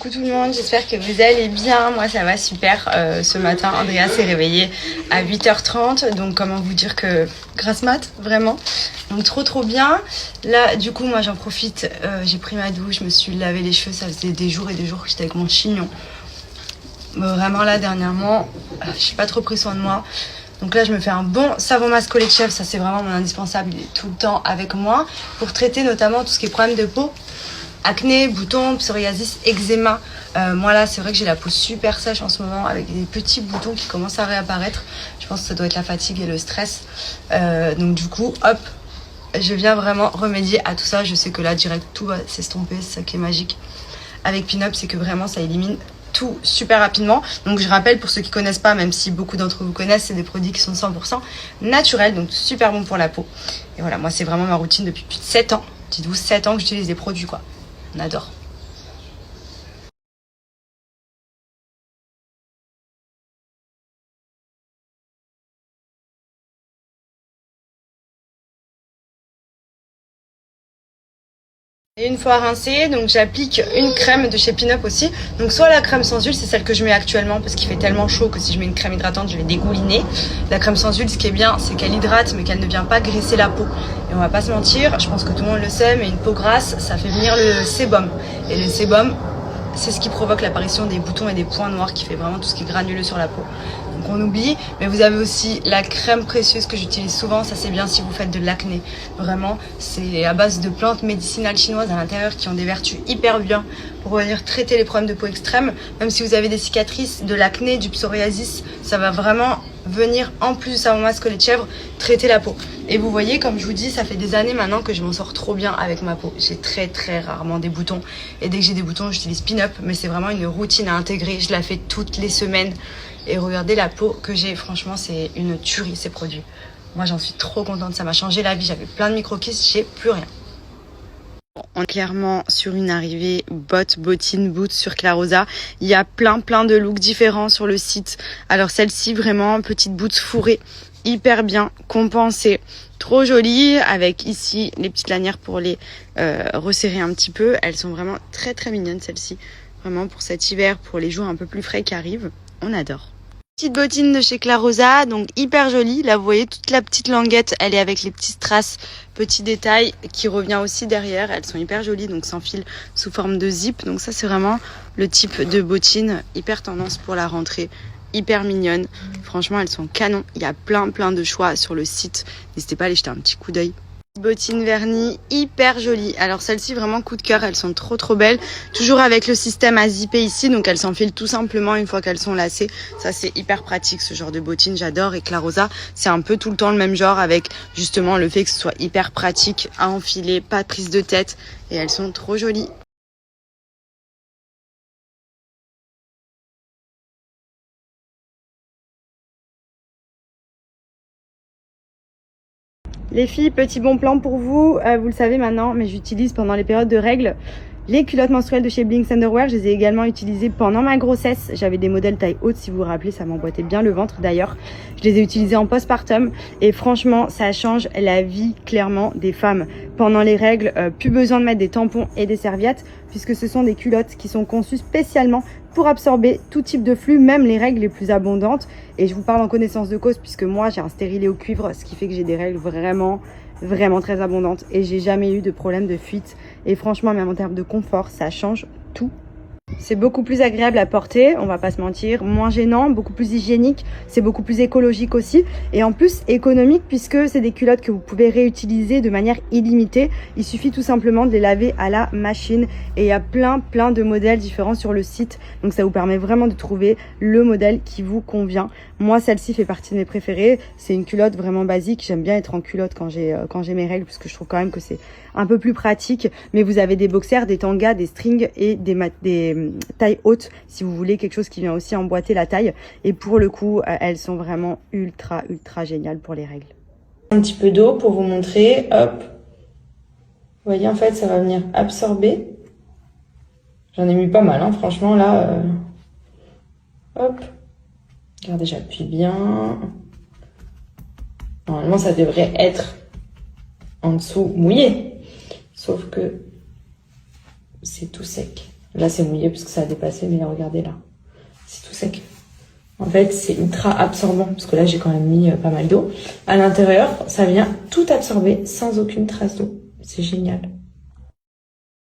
coucou tout le monde, j'espère que vous allez bien. Moi ça va super. Ce matin Andrea s'est réveillée à 8h30, donc comment vous dire que grâce mat, vraiment. Donc trop bien. Là du coup moi j'en profite, j'ai pris ma douche, je me suis lavé les cheveux, ça faisait des jours et des jours que j'étais avec mon chignon. Vraiment là dernièrement, je suis pas trop pris soin de moi. Donc là je me fais un bon savon masque au lait de chèvre, ça c'est vraiment mon indispensable, il est tout le temps avec moi. Pour traiter notamment tout ce qui est problème de peau. Acné, boutons, psoriasis, eczéma. Moi là c'est vrai que j'ai la peau super sèche en ce moment avec des petits boutons qui commencent à réapparaître. Je pense que ça doit être la fatigue et le stress. Donc du coup hop, je viens vraiment remédier à tout ça. Je sais que là direct tout va s'estomper, c'est ça qui est magique avec Pin-Up, c'est que vraiment ça élimine tout super rapidement. Donc je rappelle pour ceux qui connaissent pas, même si beaucoup d'entre vous connaissent, c'est des produits qui sont 100% naturels, donc super bon pour la peau. Et voilà, moi c'est vraiment ma routine depuis plus de 7 ans. Dites-vous 7 ans que j'utilise des produits quoi. On adore. Et une fois rincée, donc j'applique une crème de chez Pin-Up aussi. Donc soit la crème sans huile, c'est celle que je mets actuellement parce qu'il fait tellement chaud que si je mets une crème hydratante, je vais dégouliner. La crème sans huile, ce qui est bien, c'est qu'elle hydrate mais qu'elle ne vient pas graisser la peau. Et on va pas se mentir, je pense que tout le monde le sait, mais une peau grasse, ça fait venir le sébum. Et le sébum, c'est ce qui provoque l'apparition des boutons et des points noirs, qui fait vraiment tout ce qui est granuleux sur la peau. Donc on oublie, mais vous avez aussi la crème précieuse que j'utilise souvent, ça c'est bien si vous faites de l'acné. Vraiment, c'est à base de plantes médicinales chinoises à l'intérieur qui ont des vertus hyper bien pour venir traiter les problèmes de peau extrêmes. Même si vous avez des cicatrices, de l'acné, du psoriasis, ça va vraiment venir, en plus du savon masque au lait de chèvre, traiter la peau. Et vous voyez, comme je vous dis, ça fait des années maintenant que je m'en sors trop bien avec ma peau. J'ai très rarement des boutons. Et dès que j'ai des boutons, j'utilise Pin-Up. Mais c'est vraiment une routine à intégrer. Je la fais toutes les semaines. Et regardez la peau que j'ai. Franchement, c'est une tuerie, ces produits. Moi, j'en suis trop contente. Ça m'a changé la vie. J'avais plein de micro-kisses. J'ai plus rien. On est clairement sur une arrivée bottines, boots sur Clarosa. Il y a plein de looks différents sur le site. Alors celle-ci, vraiment, petite boots fourrée. Hyper bien compensée, trop jolie, avec ici les petites lanières pour les resserrer un petit peu. Elles sont vraiment très mignonnes celles-ci, vraiment pour cet hiver, pour les jours un peu plus frais qui arrivent, on adore. Petite bottine de chez Clarosa, donc hyper jolie. Là vous voyez toute la petite languette, elle est avec les petits strass, petits détails qui revient aussi derrière. Elles sont hyper jolies, donc sans fil, sous forme de zip. Donc ça c'est vraiment le type de bottine hyper tendance pour la rentrée. Hyper mignonnes, franchement elles sont canon. Il y a plein de choix sur le site, n'hésitez pas à aller jeter un petit coup d'œil. Bottines vernies hyper jolies. Alors celles-ci vraiment coup de cœur, elles sont trop belles, toujours avec le système à zipper ici, donc elles s'enfilent tout simplement une fois qu'elles sont lacées. Ça c'est hyper pratique ce genre de bottines, j'adore. Et Clarosa c'est un peu tout le temps le même genre, avec justement le fait que ce soit hyper pratique à enfiler, pas de prise de tête, et elles sont trop jolies. Les filles, petit bon plan pour vous, vous le savez maintenant, mais j'utilise pendant les périodes de règles les culottes menstruelles de chez Blinks Underwear. Je les ai également utilisées pendant ma grossesse. J'avais des modèles taille haute, si vous vous rappelez, ça m'emboîtait bien le ventre d'ailleurs. Je les ai utilisées en postpartum et franchement, ça change la vie clairement des femmes. Pendant les règles, plus besoin de mettre des tampons et des serviettes, puisque ce sont des culottes qui sont conçues spécialement pour absorber tout type de flux, même les règles les plus abondantes. Et je vous parle en connaissance de cause, puisque moi j'ai un stérilet au cuivre, ce qui fait que j'ai des règles vraiment très abondantes et j'ai jamais eu de problème de fuite. Et franchement, même en termes de confort, ça change tout. C'est beaucoup plus agréable à porter, on va pas se mentir, moins gênant, beaucoup plus hygiénique, c'est beaucoup plus écologique aussi, et en plus économique, puisque c'est des culottes que vous pouvez réutiliser de manière illimitée. Il suffit tout simplement de les laver à la machine, et il y a plein de modèles différents sur le site, donc ça vous permet vraiment de trouver le modèle qui vous convient. Moi, celle-ci fait partie de mes préférées. C'est une culotte vraiment basique. J'aime bien être en culotte quand j'ai mes règles, parce que je trouve quand même que c'est un peu plus pratique. Mais vous avez des boxers, des tangas, des strings et des tailles hautes si vous voulez quelque chose qui vient aussi emboîter la taille. Et pour le coup, elles sont vraiment ultra géniales pour les règles. Un petit peu d'eau pour vous montrer. Hop. Vous voyez, en fait, ça va venir absorber. J'en ai mis pas mal, hein, franchement, là. Hop. Regardez, j'appuie bien. Normalement, ça devrait être en dessous mouillé. Sauf que c'est tout sec. Là, c'est mouillé parce que ça a dépassé, mais regardez là. C'est tout sec. En fait, c'est ultra absorbant parce que là, j'ai quand même mis pas mal d'eau. À l'intérieur, ça vient tout absorber sans aucune trace d'eau. C'est génial.